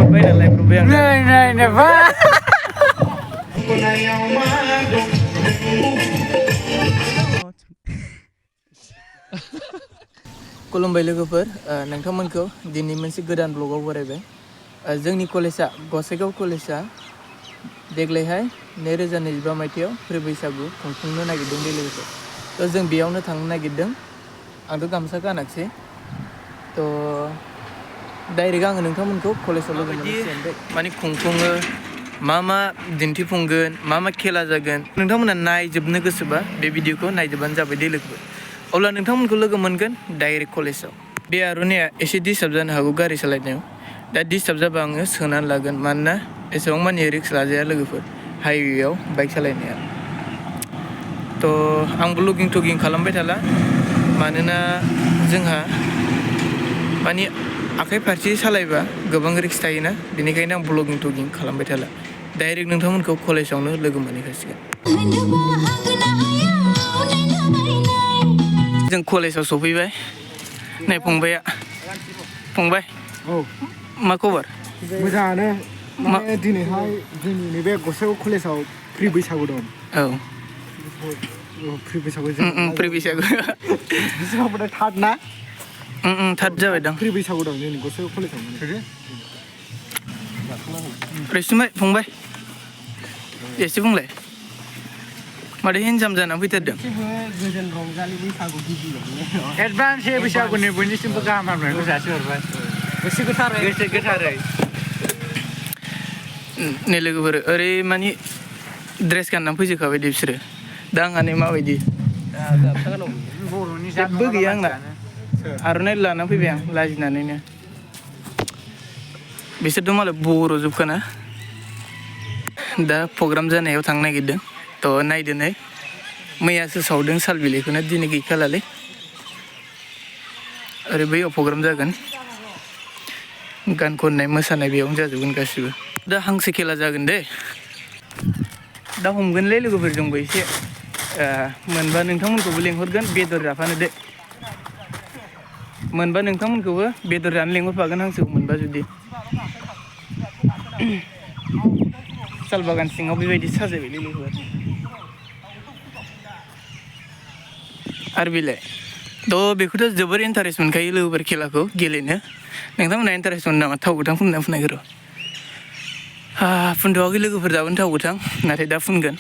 खनबाय नालाय ब्रुबाय आं नै बा खुलुमबाय लोगोफोर नोंथांमोनखौ दिनै मोनसे गोदान ब्लगाव बरायबाय जोंनि कलेजआ गसाइगाव कलेजआ देग्लायहाय 2025 मायथाइयाव प्रि बैसागु खुंफुंनो नागिरदों बे लोगोफोर थ' जों बेयावनो थांनो नागिरदों आंथ' गामसा गानाखिसै थ' डाइरेक्ट आङो नोंथांमोनखौ कलेजाव लोगो मोनसिगोन माने खुंफुङो मा दिन्थिफुंगोन मा खेला जागोन नोंथांमोना नायजोबनो गोसोबा बे भिडिअखौ नायजोबबानो जाबाय दे लोगोफोर अब्ला नोंथांमोनखौ लोगो मोनगोन डाइरेक्ट कलेजाव बे आर'नाइया एसे डिस्टार्ब जानो हागौ गारि सालायनायाव दा डिस्टार्ब जाबा आङो सोनानै लागोन मानोना एसेबां मानि रिक्स लाजाया लोगोफोर हाइवेआव बाइक सालायनाया थ' आं ब्लगिं टगिं खालामबाय थाला मानोना जोंहा मानि आखाइ फारसे सालायबा गोबां रिक्स थायोना बेनिखायनो आं ब्लगिं टगिं खालामबाय थाला डाइरेक्ट नोंथांमोनखौ कलेजावनो लोगो मोनहैखासिगोन जों कलेजाव सफैबाय नै फंबाय औ मा खबर मोजाङानो माने दिनैहाय जोंनि नैबे गसाइगाव कलेजाव फ्रि बैसागु दं औ फ्रि बैसागु फ्रि बैसागु बिसिबां थार्ड ना थार्ड जाबाय दां फ्रि बैसागु दं जोंनि गसाइगाव कलेजाव रैसुमै फंबाय एसे बुंलाय माथो हेन्डसाम जानानै फैथारदों गोजोन रंजालि बैसागु गिबियावनो एडभान्स बैसागुनि बयनिसिमबो गाहाम हामलायनायखौ जासिहरबाय गोसो गोथारै नै लोगोफोर ओरै मानि ड्रेस गाननानै फैजोबखाबाय दे बिसोरो दा आंहानो माबायदि बर'नि जेबो गैया आंना आर'नाइ लाना फैबाय आं लाजिनानैनो बिसोरथ' मालाय बर' जोबखाना दा प्रग्राम जानायाव थांनो नागिरदों थ' नायदो नै मैयासो सावदों साल बिलाइखौनो दिनै गैखालालै ओरै बैयाव प्रग्राम जागोन गान खननाय मोसानाय बेयावनो जाजोबगोन गासिबो दा हांसो खेला जागोन दे दा हमगोनलै लोगोफोर जोंबो एसे मोनबा नोंथांमोनखौबो लेंहरगोन बेदर जाफानो दे मोनबा नोंथांमोनखौबो बेदर जानो लेंहरफागोन हांसोखौ मोनबा जुदि साल बागान सिङाव बेबायदि साजायबायलै लोगोफोर आरो बेलाय थ' बेखौथ' जोबोर इन्टारेस्ट मोनखायो लोगोफोर खेलाखौ गेलेनो नोंथांमोनहा इन्टारेस्ट मोनो नामा थाव गोथां फुनना फुनायखौ र' फुनथ'वाखै लोगोफोर दाबोनो थाव गोथां नाथाय दा फुनगोन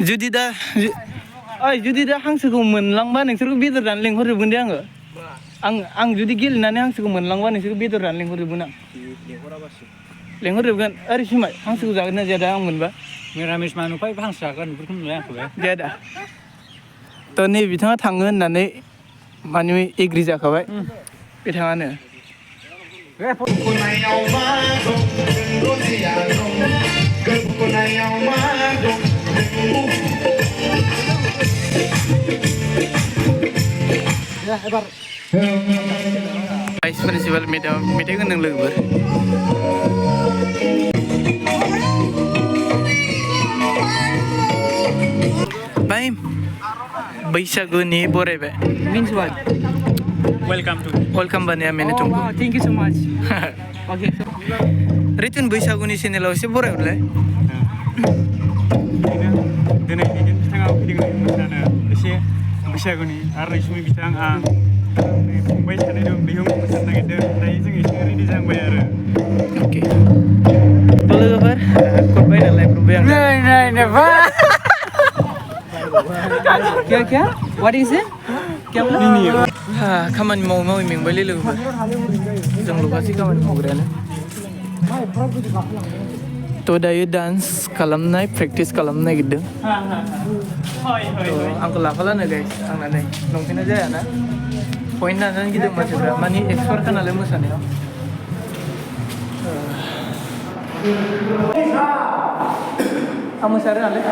जुदि दा हांसोखौ मोनलांबा नोंसोरखौ बेदर जानो लेंहरजोबगोन दे आं जुदि गेलेनानै हांसोखौ मोनलांबा नोंसोरखौ बेदर जानो लेंहरजोबगोन आं लेंहरजोबगोन ओरै सिमाय हांसोखौ जागोन ना जाया दा आं मोनबा मिरामिस मानुफाय हांसो जागोन बेफोरखौ नुलायाखै दे दा थ' नै बिथाङा थाङो होननानै माने एग्रि जाखाबाय बिथाङानो भाइस प्रिन्सिपाल मेथाइ होनदों लोगोफोर भाइ बैसागुनि बरायबाय Means what? वेलकाम बानाया मेने तुमको wow, thank you so much. Okay. रितुन बैसागुनि चेनेलाव एसे बरायहरलाय दिनै बिथाङा फैदों मोसानो एसे बैसागुनि आरो रैसुमै बिथां आं फंबाय सानै दं बेयाव मोसानो नागिरदों दायो जों एसे रेडि जाबाय आरो अके लोगोफोर खनबाय नालाय ब्रुबाय आं नै बा क्या व्हाट इज इट क्या खामानि मावै मेंबायलै लोगोफोर जों ल'गासै खामानि मावग्रायानो थ' दायो डान्स खालामनाय प्रेक्टिस खालामनो नागिरदों थ' आंखौ लाफालानो गाइस आंना नै लंपेन्टआ जायाना पइन्ट लानानै गिदिं मानसिफ्रा मानि एक्सपार्टखा नालाय मोसानायाव आं मोसारो नालाय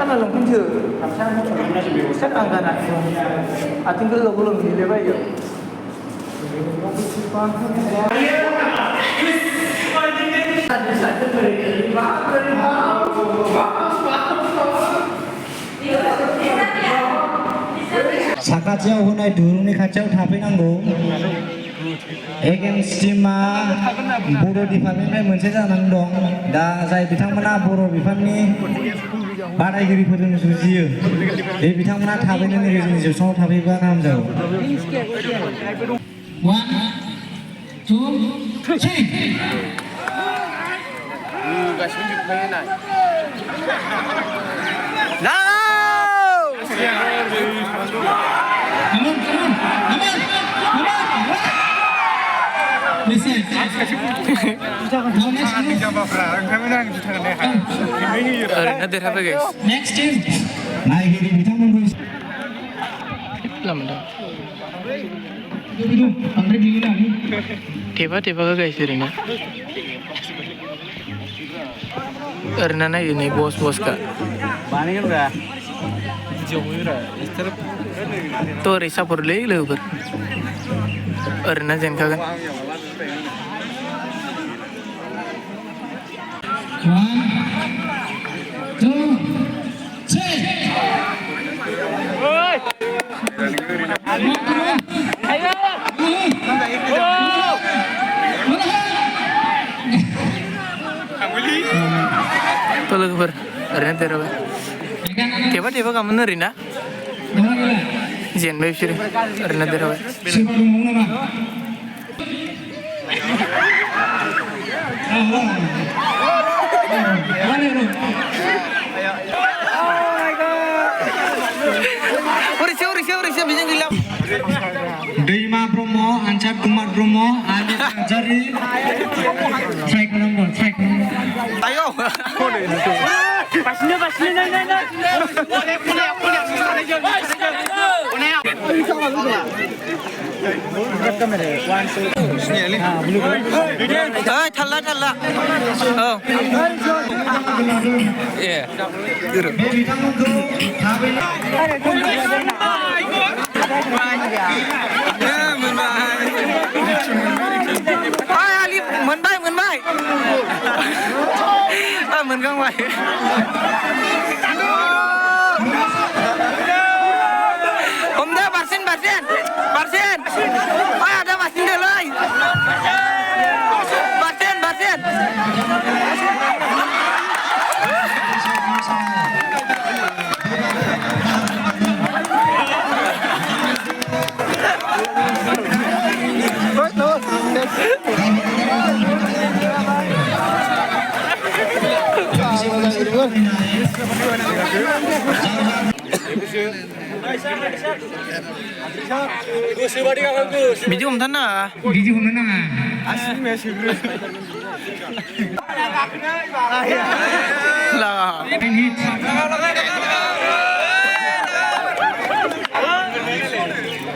आंना लंपेन्टसो आं गाना आथिं गोलाव गोलाव नुयोलै बायो साखाथियाव होनाय दुरुंनि खाथियाव थाफैनांगौ एगेन्स्ट टीमा बर' डिपार्टमेन्टनिफ्राय मोनसे जानानै दं दा जाय बिथांमोना बर' बिफाननि बादायगिरिफोरजों जुजियो बे बिथांमोना थाबैनो नैबे जोंनि जौसाङाव थाफैबा गाहाम जागौ 1 2 3 गासिबो जोबखायो नाय ओरैनो देरहाबाय गाइस नायगिरि बिथांमोनखौ टेपा गाइस ओरैनो नायो नै बस का तो ओरै सापर्टलै लोगोफोर ओरैनो जेनखागोन 1 2 तो लोगोफोर ओरैनो देरहाबाय टेपा गामोन ओरैना जेनबाय बिसोरो ओरैनो देरहाबाय ओरैसो बेजों गैला दैमा ब्रह्म आनसार कुमार ब्रह्म आलिस नार्जारि ट्राइ खालामगोन आयौ थाल्ला औ ए बे बिथांमोनखौ थाबैनो मोनबाय मोनगांबाय हमदो बारसेन आदा बारसेन दोलै बारसेन बिदि हमथानो नाङा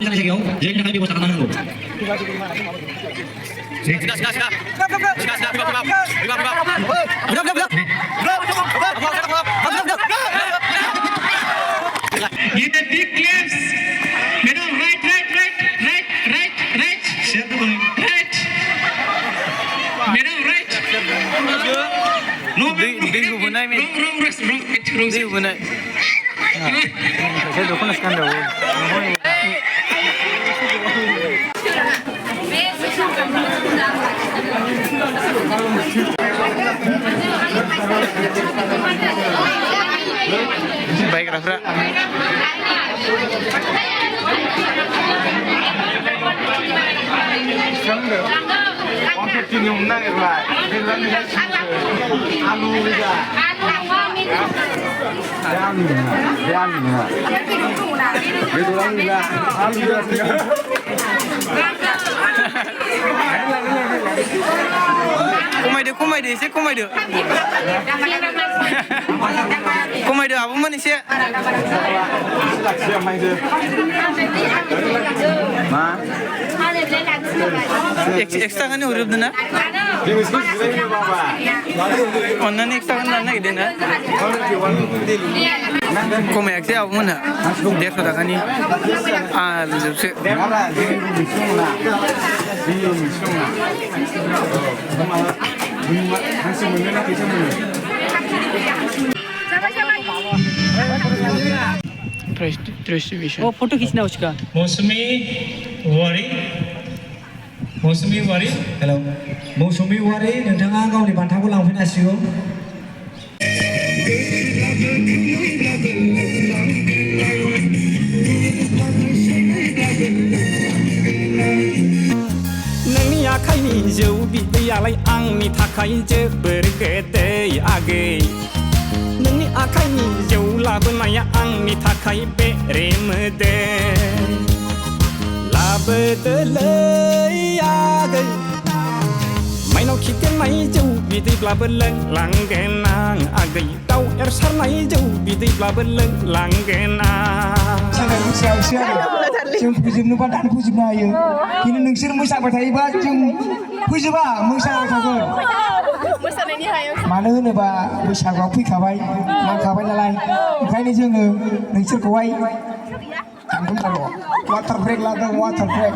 जायगायाव जिरायनो थाखाय बेब'स्था खालामनांगौ In the big claps, middle, right. Right. Middle, right. No, wrong. Saya dukung skandal. Baik, Rafra. Komedi eसे komedi. Komedi abumman eसे. Ekstra kan huruf dana? Ondan ekstra kan nana gede na? Komedi eसे abumman ha? Dia sudah kan ni? Lebih se. हांसो मोनो ना फैसा मोनो distribution वो photo खींचना उसका मौसुमी Owary hello मौसुमी Owary नोंथाङा गावनि बान्थाखौ लांफैनो हासिगौ नोंनि आखाइनि जौ बिदैयालाय आंनि थाखाय जोबोर गोदै आगै नोंनि आखाइनि जौ लाबोनाया आंनि थाखाय बेरे मोदै लाबोदोलै आगै माइनाव खिथेरनाय जौ बिदैब्लाबो लोंलांगोन आं आगै दाउ एरसारनाय जौ बिदैब्लाबो लोंलांगोन आं मोसानायनि सायावसो आरो जों फोजोबनोबा दानो फोजोबनो हायो खिन्थु नोंसोर मोसाबाय थायोबा जों फोजोबा मोसाबाय थागोन मानो होनोबा बैसागुआव फैखाबाय नांखाबाय नालाय ओंखायनो जोङो नोंसोरखौहाय थांगोन र' वाटार ब्रेक लादों वाटार ब्रेक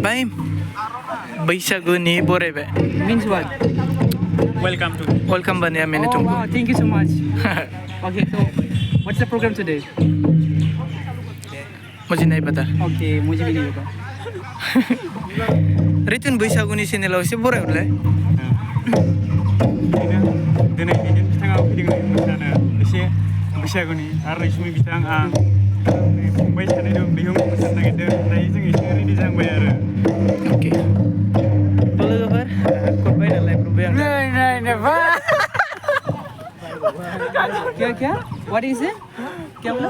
बाय बैसागुनि बरायबाय means what welcome to welcome बानिया मेने oh तुमको wow thank you so much okay so what's the program today मुझे नहीं पता okay मुझे भी नहीं पता रिटर्न बैसागुनि चेनेलाव एसे बरायहरलाय दिनै बिदिनो बिथाङा फैदों मोसानो एसे बैसागुनि आरो रैसुमै बिथां आं फंबाय सानै दं बेयाव मोसानो नागिरदों दायो जों एसे रेडि जाबाय आरो ओके लोगोफोर कट बायना लायब्रबबाय आं क्या क्या what is it क्या बोला